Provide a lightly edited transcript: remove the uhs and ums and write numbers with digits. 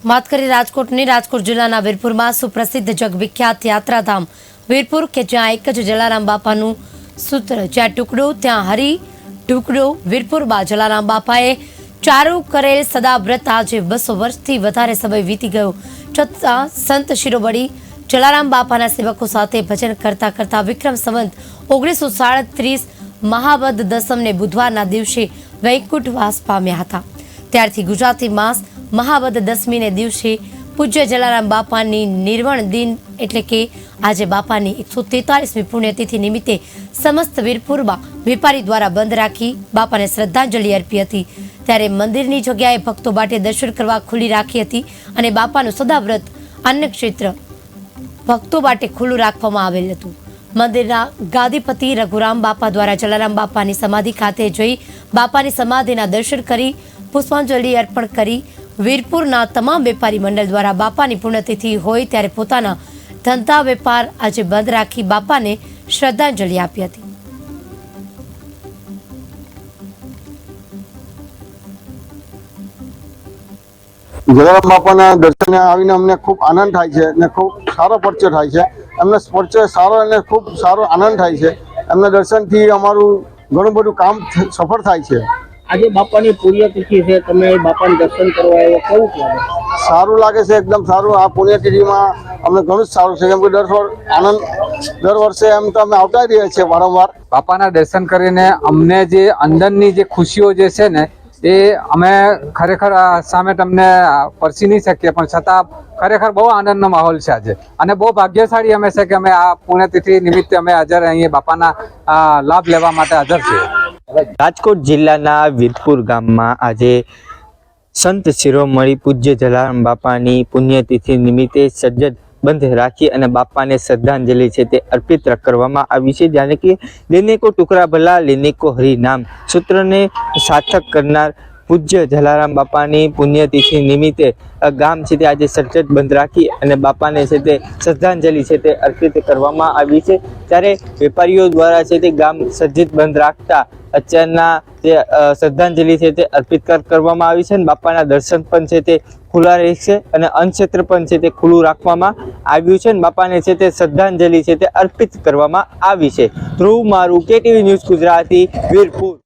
વાત કરીએ રાજકોટની। રાજકોટ જિલ્લાના વીરપુરમાં સુપ્રસિદ્ધ જગવિખ્યાત યાત્રાધામ વીરપુર કે જ્યાં એક જ જલારામ બાપાનું સૂત્ર, જ્યાં ટુકડો ત્યાં હરી ટુકડો। વીરપુરમાં જલારામ બાપાએ ચાલુ કરેલ સદાવ્રત આજે 200 વર્ષથી વધારે સમય વીતી ગયો છતાં સંત શિરોમણી જલારામ બાપાના સેવકો સાથે ભજન કરતા કરતા વિક્રમ સંવત 1937 મહાવદ દસમને બુધવારના દિવસે વૈકુંઠવાસ પામ્યા હતા। ત્યારથી ગુજરાતી માસ મહાવદ દસમીને દિવસે પૂજ્ય જલારામ બાપાની નિર્વણ દિન એટલે કે આજે બાપાની 143મી પુણ્યતિથિ નિમિત્તે સમસ્ત વીરપુરમાં વેપારી દ્વારા બંધ રાખી બાપાને શ્રદ્ધાંજલિ અર્પી હતી। ત્યારે મંદિરની જગ્યાએ ભક્તો માટે દર્શન કરવા ખુલ્લી રાખી હતી અને બાપાનું સદાવ્રત અન્ન ક્ષેત્ર ભક્તો માટે ખુલ્લું રાખવામાં આવેલ હતું। મંદિરના ગાદીપતિ રઘુરામ બાપા દ્વારા જલારામ બાપાની સમાધિ ખાતે જઈ બાપાની સમાધિના દર્શન કરી પુષ્પાંજલિ અર્પણ કરી વીરપુરના તમામ વેપારી મંડળ દ્વારા બાપાની પુણ્યતિથિ હોય ત્યારે પોતાના ધંધા વેપાર આજે બંધ રાખી બાપાને શ્રદ્ધાંજલિ આપી હતી। જલારામ બાપાના દર્શને આવીને અમને ખૂબ આનંદ થાય છે અને ખૂબ સારો પરિચય થાય છે। એમને પરિચય સારો અને ખૂબ સારો આનંદ થાય છે। એમના દર્શનથી અમારું ઘણું બધું કામ સફળ થાય છે। આજે બાપાની પુણ્યતિથિ છે, તમે બાપાને દર્શન કરવા આવ્યો, કેવું લાગે? સારું લાગે છે, એકદમ સારું। આ પુણ્યતિથિમાં અમને ઘણું જ સારું છે, કેમ કે દર વર્ષે એમ તો અમે આવતા રહીએ છીએ વારંવાર। બાપાના દર્શન કરીને અમને જે અંદરની જે ખુશીઓ જે છે ને એ અમે ખરેખર સામે તમને પરસી નહીં શકીએ, પણ છતાં ખરેખર બહુ આનંદનો માહોલ છે આજે અને બહુ ભાગ્યશાળી અમે છે કે અમે આ પુણ્યતિથિ નિમિત્તે અમે હાજર અહીંયા બાપાના લાભ લેવા માટે હાજર છીએ। રાજકોટ જિલ્લાના વીરપુર ગામમાં આજે સંત શિરોમણી પૂજ્ય જલારામ બાપાની પુણ્યતિથિ નિમિત્તે સજ્જડ બંધ રાખી અને બાપાને શ્રદ્ધાંજલિ છે તે અર્પિત કરવામાં આવી છે। જાણે કે લેને કો ટુકડા ભલા લેને કો હરિ નામ સૂત્રને સાર્થક કરનાર પૂજ્ય જલારામ બાપાની પુણ્યતિથિ નિમિત્તે ગામ છે તે આજે સજ્જડ બંધ રાખી અને બાપાને છે તે શ્રદ્ધાંજલિ છે તે અર્પિત કરવામાં આવી છે। ત્યારે વેપારીઓ દ્વારા છે તે ગામ સજ્જડ બંધ રાખતા અત્યારના જે શ્રદ્ધાંજલિ છે તે અર્પિત કરવામાં આવી છે અને બાપાના દર્શન પણ છે તે ખુલ્લા રહેશે અને અન્નક્ષેત્ર પણ છે તે ખુલ્લું રાખવામાં આવ્યું છે અને બાપાને છે તે શ્રદ્ધાંજલિ છે તે અર્પિત કરવામાં આવી છે। ધ્રુવ મારું KTV ન્યૂઝ ગુજરાતી વીરપુર।